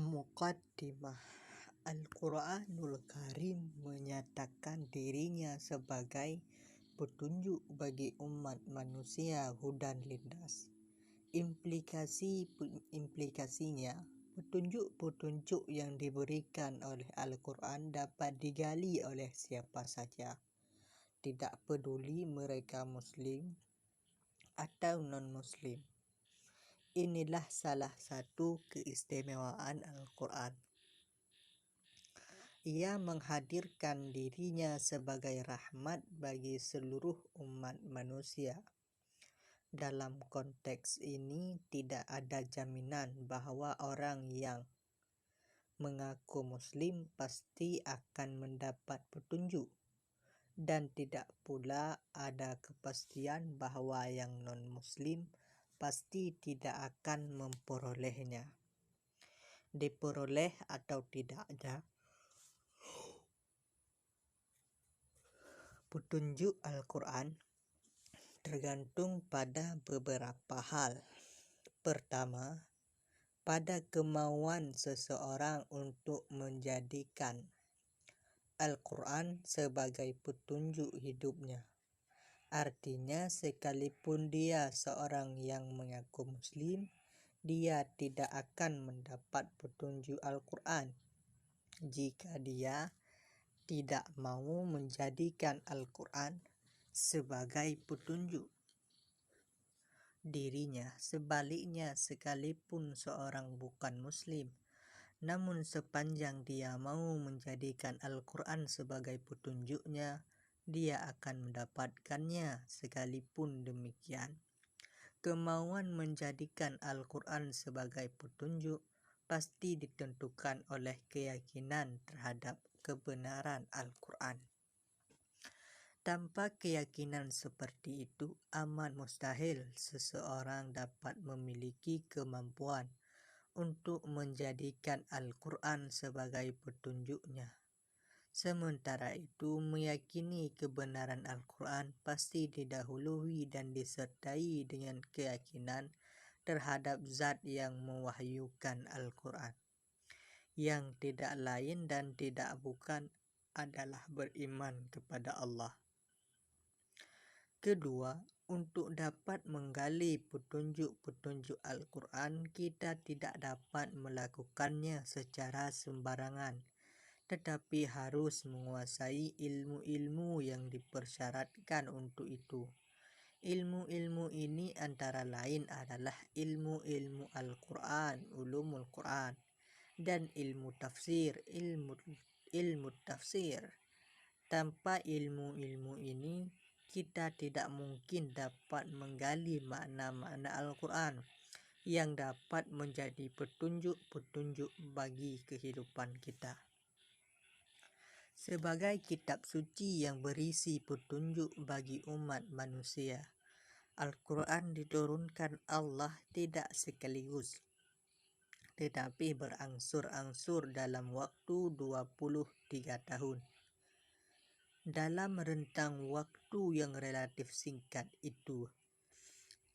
Muqaddimah. Al-Quranul Karim menyatakan dirinya sebagai petunjuk bagi umat manusia hudan lindas. Implikasinya, petunjuk-petunjuk yang diberikan oleh Al-Quran dapat digali oleh siapa saja, tidak peduli mereka Muslim atau non-Muslim. Inilah salah satu keistimewaan Al-Quran. Ia menghadirkan dirinya sebagai rahmat bagi seluruh umat manusia. Dalam konteks ini, tidak ada jaminan bahwa orang yang mengaku Muslim pasti akan mendapat petunjuk, dan tidak pula ada kepastian bahwa yang non-Muslim pasti tidak akan memperolehnya. Diperoleh atau tidaknya petunjuk Al-Quran tergantung pada beberapa hal. Pertama, pada kemauan seseorang untuk menjadikan Al-Quran sebagai petunjuk hidupnya. Artinya, sekalipun dia seorang yang mengaku Muslim, dia tidak akan mendapat petunjuk Al-Quran jika dia tidak mau menjadikan Al-Quran sebagai petunjuk dirinya. Sebaliknya, sekalipun seorang bukan Muslim, namun sepanjang dia mau menjadikan Al-Quran sebagai petunjuknya, dia akan mendapatkannya. Sekalipun demikian, kemauan menjadikan Al-Quran sebagai petunjuk pasti ditentukan oleh keyakinan terhadap kebenaran Al-Quran. Tanpa keyakinan seperti itu, amat mustahil seseorang dapat memiliki kemampuan untuk menjadikan Al-Quran sebagai petunjuknya. Sementara itu, meyakini kebenaran Al-Quran pasti didahului dan disertai dengan keyakinan terhadap zat yang mewahyukan Al-Quran, yang tidak lain dan tidak bukan adalah beriman kepada Allah. Kedua, untuk dapat menggali petunjuk-petunjuk Al-Quran, kita tidak dapat melakukannya secara sembarangan, tetapi harus menguasai ilmu-ilmu yang dipersyaratkan untuk itu. Ilmu-ilmu ini antara lain adalah ilmu-ilmu Al-Quran, ulumul Quran, dan ilmu tafsir, ilmu tafsir. Tanpa ilmu-ilmu ini, kita tidak mungkin dapat menggali makna-makna Al-Quran yang dapat menjadi petunjuk-petunjuk bagi kehidupan kita. Sebagai kitab suci yang berisi petunjuk bagi umat manusia, Al-Quran diturunkan Allah tidak sekaligus, tetapi berangsur-angsur dalam waktu 23 tahun. Dalam rentang waktu yang relatif singkat itu,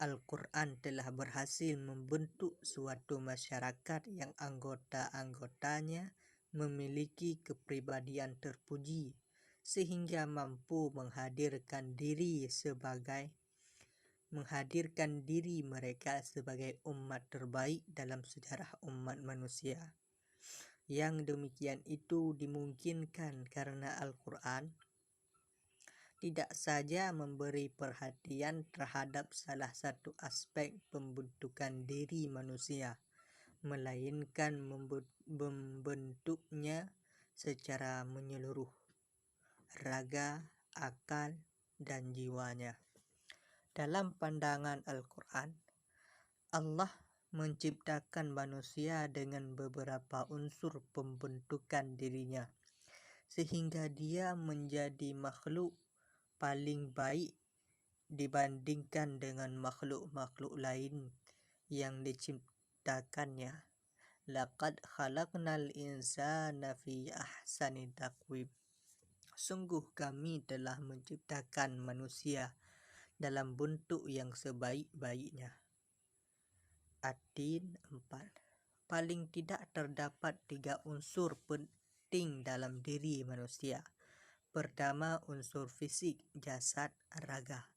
Al-Quran telah berhasil membentuk suatu masyarakat yang anggota-anggotanya memiliki kepribadian terpuji, sehingga mampu menghadirkan diri mereka sebagai umat terbaik dalam sejarah umat manusia. Yang demikian itu dimungkinkan karena Al-Quran tidak saja memberi perhatian terhadap salah satu aspek pembentukan diri manusia, melainkan membentuknya secara menyeluruh, raga, akal, dan jiwanya. Dalam pandangan Al-Quran, Allah menciptakan manusia dengan beberapa unsur pembentukan dirinya, sehingga dia menjadi makhluk paling baik dibandingkan dengan makhluk-makhluk lain yang diciptakannya. Laqad khalaqnal insana fi ahsani taqwim. Sungguh kami telah menciptakan manusia dalam bentuk yang sebaik-baiknya. At-Tin 4. paling tidak terdapat 3 unsur penting dalam diri manusia. Pertama, unsur fisik, jasad, raga,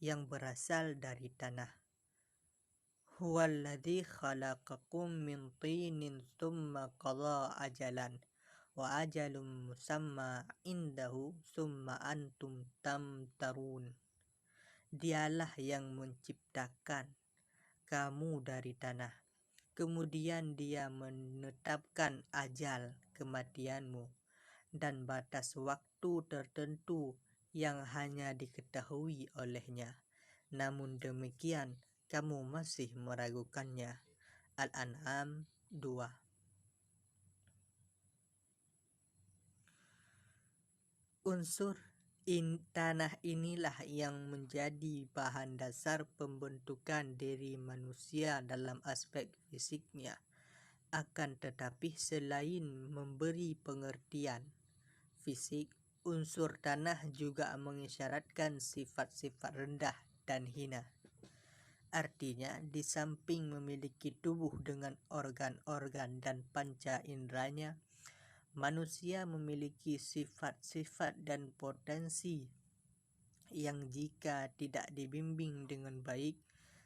yang berasal dari tanah. Huwallazi khalaqakum min tinin thumma qada ajalan wa ajalum musamma indahu summa antum tamtarun. Dialah yang menciptakan kamu dari tanah, kemudian dia menetapkan ajal kematianmu dan batas waktu tertentu yang hanya diketahui olehnya. Namun demikian, kamu masih meragukannya. Al-An'am 2. Unsur tanah inilah yang menjadi bahan dasar pembentukan diri manusia dalam aspek fisiknya. Akan tetapi selain memberi pengertian fisik, unsur tanah juga mengisyaratkan sifat-sifat rendah dan hina. Artinya, di samping memiliki tubuh dengan organ-organ dan panca inderanya, manusia memiliki sifat-sifat dan potensi yang jika tidak dibimbing dengan baik,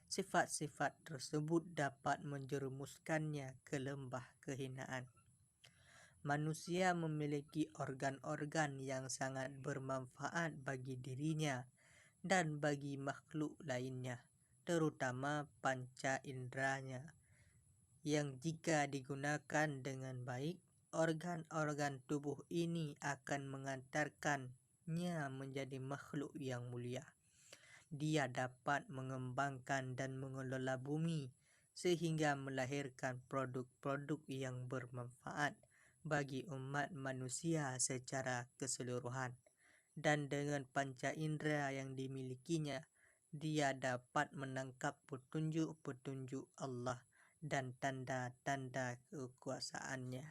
sifat-sifat tersebut dapat menjerumuskannya ke lembah kehinaan. Manusia memiliki organ-organ yang sangat bermanfaat bagi dirinya dan bagi makhluk lainnya, terutama panca inderanya, yang jika digunakan dengan baik, organ-organ tubuh ini akan mengantarkannya menjadi makhluk yang mulia. Dia dapat mengembangkan dan mengelola bumi sehingga melahirkan produk-produk yang bermanfaat bagi umat manusia secara keseluruhan. Dan dengan panca indera yang dimilikinya, dia dapat menangkap petunjuk-petunjuk Allah dan tanda-tanda kekuasaannya.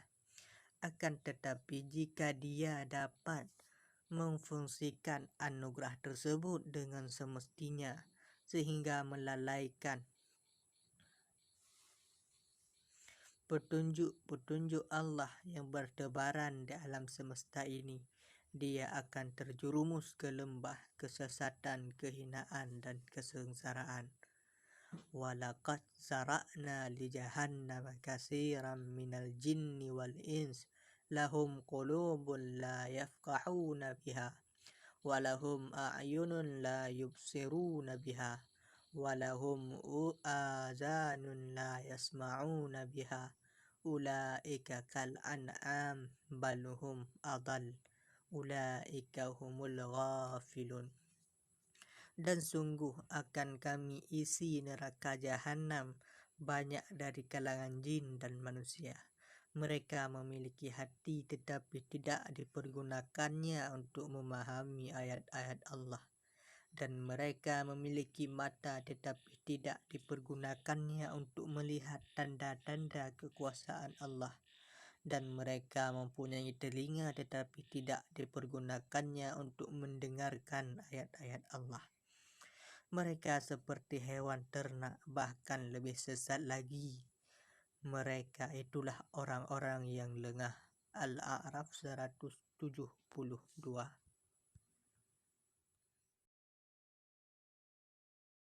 Akan tetapi jika dia dapat memfungsikan anugerah tersebut dengan semestinya sehingga melalaikan petunjuk-petunjuk Allah yang bertebaran di alam semesta ini, dia akan terjerumus ke lembah kesesatan, kehinaan, dan kesengsaraan. Walaqad zara'na li jahannama katsiran minal jinni wal ins lahum qulubun la yafqahuna biha walahum a'yunun la yubsiruna biha walahum azanun la yasma'una biha ulaika kal an'am balhum adall ulaika humul ghafilun. Dan sungguh akan kami isi neraka jahanam banyak dari kalangan jin dan manusia. Mereka memiliki hati tetapi tidak dipergunakannya untuk memahami ayat-ayat Allah. Dan mereka memiliki mata tetapi tidak dipergunakannya untuk melihat tanda-tanda kekuasaan Allah. Dan mereka mempunyai telinga tetapi tidak dipergunakannya untuk mendengarkan ayat-ayat Allah. Mereka seperti hewan ternak, bahkan lebih sesat lagi. Mereka itulah orang-orang yang lengah. Al-A'raf 172.